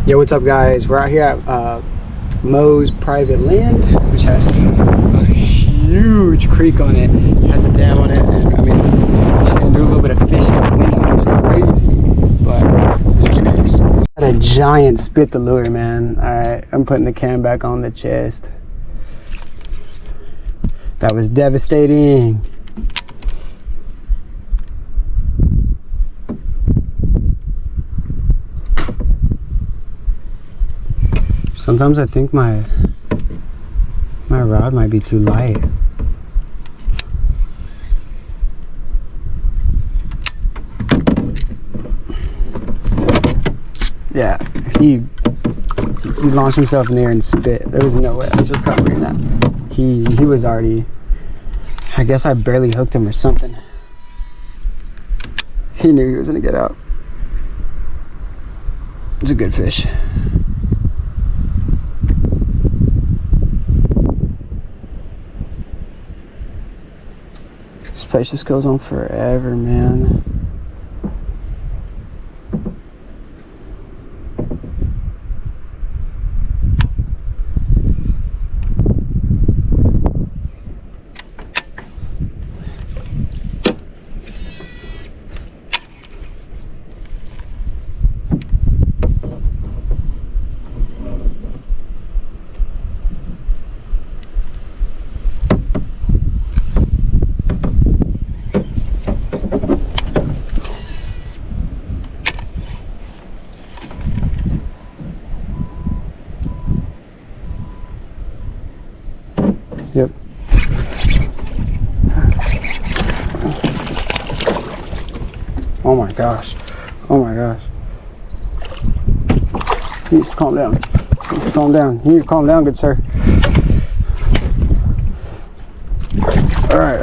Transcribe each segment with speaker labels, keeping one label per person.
Speaker 1: Yo, what's up, guys? We're out here at Moe's private land, which has a huge creek on it. It has a dam on it, and I mean, just gonna do a little bit of fishing. The wind out is crazy, but got a giant spit the lure, man. All right, I'm putting the cam back on the chest. That was devastating. Sometimes I think my rod might be too light. Yeah, he launched himself in the air and spit. There was no way I was recovering that. He was already, I guess I barely hooked him or something. He knew he was gonna get out. It's a good fish. This place just goes on forever, man. Yep. Oh my gosh. Oh my gosh. He needs to calm down. He needs to calm down. You need to calm down, good sir. Alright.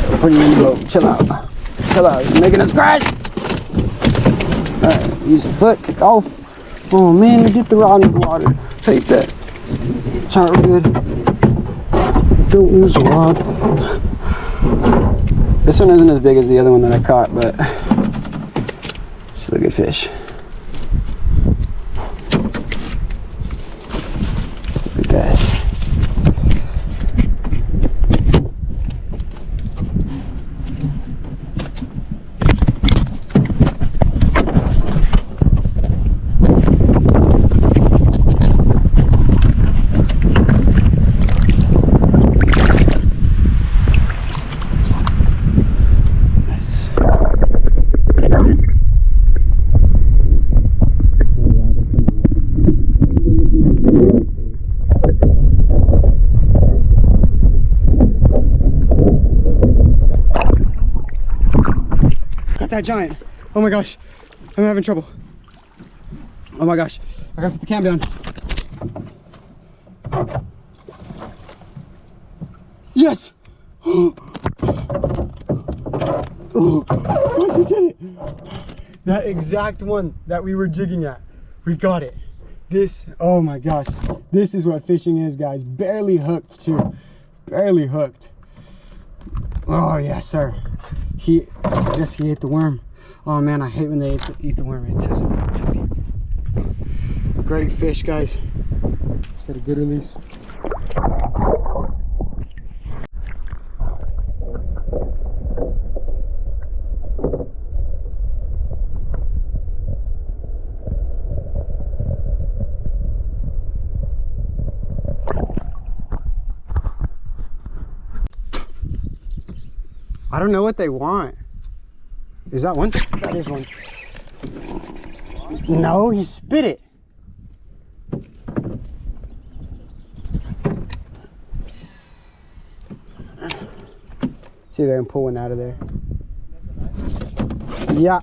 Speaker 1: We're putting you in the boat. Chill out. Chill out. You're making us crash. Alright, use your foot, kick off. Oh man, we get the rod in the water. Take that. It's alright, we're good. Don't lose the rod. This one isn't as big as the other one that I caught, but still a good fish. Still good bass. That giant. Oh my gosh, I'm having trouble. Oh my gosh, I gotta put the cam down. Yes. Oh, yes, we did it. That exact one that we were jigging at, we got it. This, oh my gosh, this is what fishing is, guys. Barely hooked too, barely hooked. Oh yes, sir. I guess he ate the worm. Oh man, I hate when they eat the worm. It doesn't happy. Great fish, guys. Got a good release. I don't know what they want. Is that one? That is one. No, he spit it. See if I can pull one out of there. Yeah.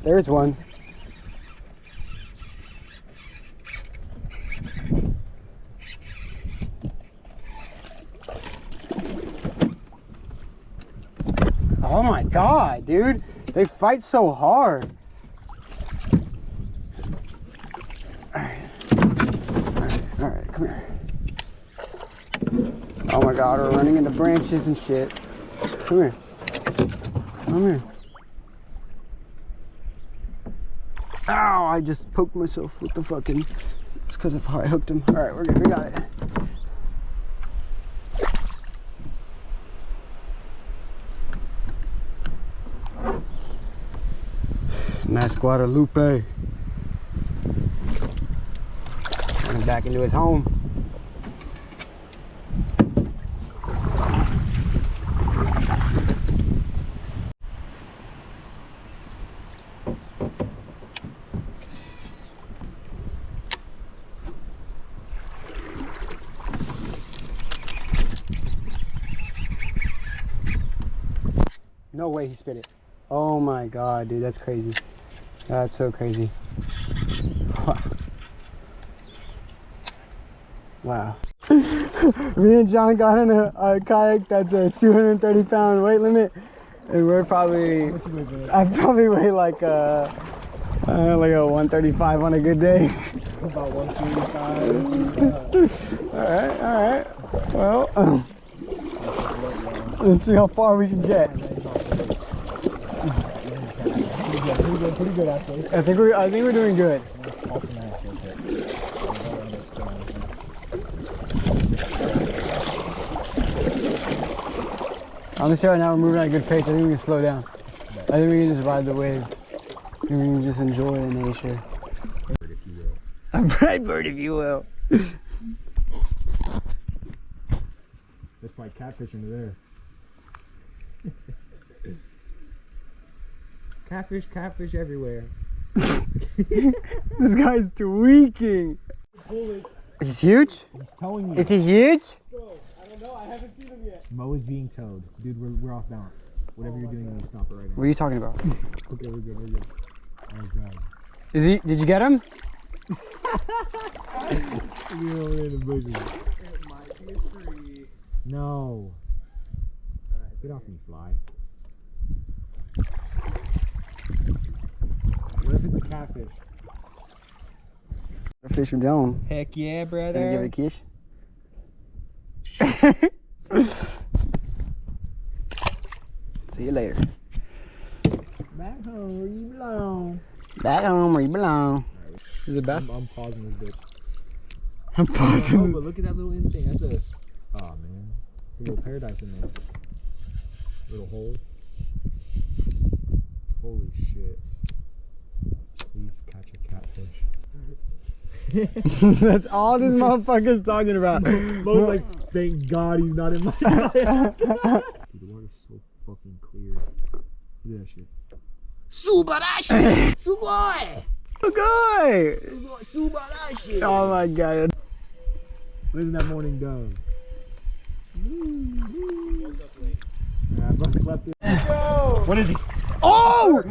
Speaker 1: There's one. Oh my God, dude. They fight so hard. All right, come here. Oh my God, we're running into branches and shit. Come here. Come here. Ow, I just poked myself with the fucking, it's because of how I hooked him. All right, we're good, we got it. Nice Guadalupe. Turning back into his home. No way he spit it. Oh my god, dude, that's crazy. That's so crazy. Wow. Me and John got in a kayak that's a 230-pound weight limit, and we're probably, I probably weigh like a 135 on a good day.
Speaker 2: About 135.
Speaker 1: All right. Well, let's see how far we can get.
Speaker 2: We're doing pretty good actually.
Speaker 1: I think we're doing good. Honestly, right now we're moving at a good pace. I think we can slow down. I think we can just ride the wave. I think we can just enjoy the nature.
Speaker 2: Bird, if you will.
Speaker 1: A bright bird, if you will.
Speaker 2: There's probably catfish under there. Catfish everywhere.
Speaker 1: This guy's tweaking. He's huge?
Speaker 2: He's towing me.
Speaker 1: Is he huge?
Speaker 2: I don't know, I haven't seen him yet. Mo is being towed. Dude, we're off balance. Whatever you're doing, you need to stop it right now.
Speaker 1: What are you talking about?
Speaker 2: Okay, we're good. Oh god.
Speaker 1: Is he? Did you get him?
Speaker 2: We're over in the bushes.
Speaker 3: It might be a tree.
Speaker 2: No. Get off me, fly. What if it's a catfish?
Speaker 1: Fish him down.
Speaker 3: Heck yeah, brother.
Speaker 1: Can I give it a kiss? See you later.
Speaker 2: Back home where you belong.
Speaker 1: Back home where you belong. Is it bass?
Speaker 2: I'm pausing this bitch.
Speaker 1: I'm
Speaker 2: Oh,
Speaker 1: pausing.
Speaker 2: but look at that little end thing. That's a. Oh man. A little paradise in there. Little hole. Holy shit. Please catch a catfish.
Speaker 1: That's all this motherfucker's talking about.
Speaker 2: Mo's like, thank God he's not in my kayak. Dude, the water's so fucking clear. Look at that shit.
Speaker 3: Subarashi! Sugoi!
Speaker 1: Good.
Speaker 3: Subarashi!
Speaker 1: Oh my god.
Speaker 2: Listen to that morning dove. Yeah, I slept in. What is he?
Speaker 1: Oh!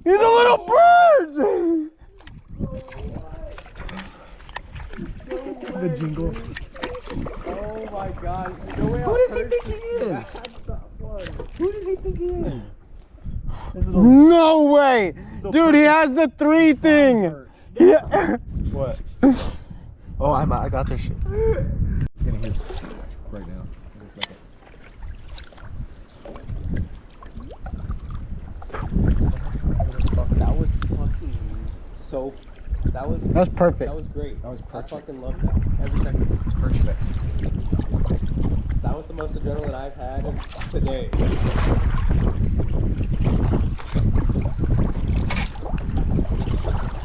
Speaker 1: He's a little bird!
Speaker 2: The jingle.
Speaker 3: Oh my god.
Speaker 1: Who does he think he is? Who does he think he is? No way! Dude, he has the 3 thing! Yeah.
Speaker 2: What? Oh, I got this shit. I'm gonna hear right now. In a second.
Speaker 3: That was fucking so. That was
Speaker 1: perfect.
Speaker 3: That was great.
Speaker 2: That was
Speaker 3: I
Speaker 2: perfect.
Speaker 3: fucking loved that. Every second.
Speaker 2: Perfect.
Speaker 3: That was the most adrenaline I've had today.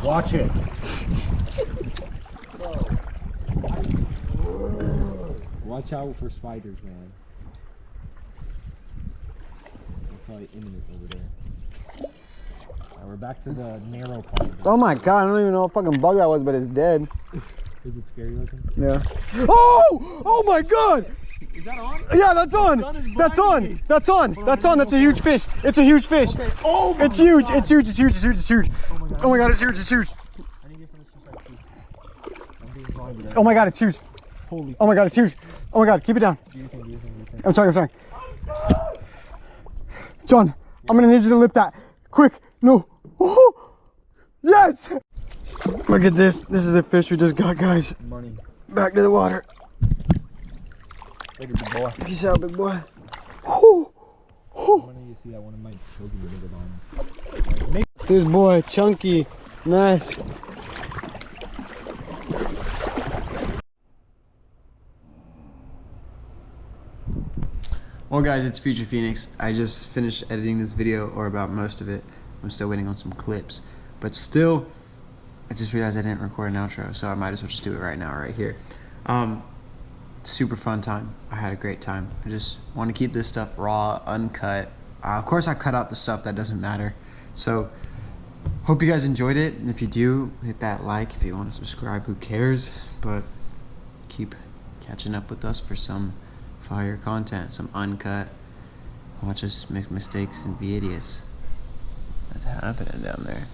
Speaker 2: Watch it. Watch out for spiders, man. They're probably imminent over there. Alright, we're back to the narrow part.
Speaker 1: Oh my god, I don't even know what fucking bug that was, but it's dead.
Speaker 2: Is it scary looking?
Speaker 1: Yeah. Oh! Oh my god!
Speaker 2: Is that on?
Speaker 1: Yeah, that's on!
Speaker 2: sun is
Speaker 1: That's
Speaker 2: blinding
Speaker 1: on!
Speaker 2: me.
Speaker 1: That's on! That's on! That's a huge fish! It's a huge fish!
Speaker 2: Oh my
Speaker 1: It's huge!
Speaker 2: God.
Speaker 1: It's huge! It's huge! It's huge! It's huge! Oh my god, it's huge! It's huge!
Speaker 2: I need to finish this like two. I'm being blind today.
Speaker 1: Oh my god, it's huge!
Speaker 2: Holy.
Speaker 1: Oh my god, it's huge! Oh my god, keep it down!
Speaker 2: Do you think?
Speaker 1: I'm sorry. John, I'm gonna need you to lip that. Quick! No! Oh, yes! Look at this. This is the fish we just got, guys.
Speaker 2: Money.
Speaker 1: Back to the water.
Speaker 2: Later, big boy.
Speaker 1: Peace out, big boy. Whew.
Speaker 2: I want you to see that one of my choking niggas on.
Speaker 1: This boy, Chunky, Nice. Well guys, it's Future Phoenix. I just finished editing this video, or about most of it. I'm still waiting on some clips. But still, I just realized I didn't record an outro, so I might as well just do it right now, right here. Super fun time. I had a great time. I just want to keep this stuff raw, uncut. Of course I cut out the stuff that doesn't matter. So, hope you guys enjoyed it. And if you do, hit that like. If you want to subscribe, who cares? But keep catching up with us for some fire content, some uncut. Watch us make mistakes and be idiots. What's happening down there?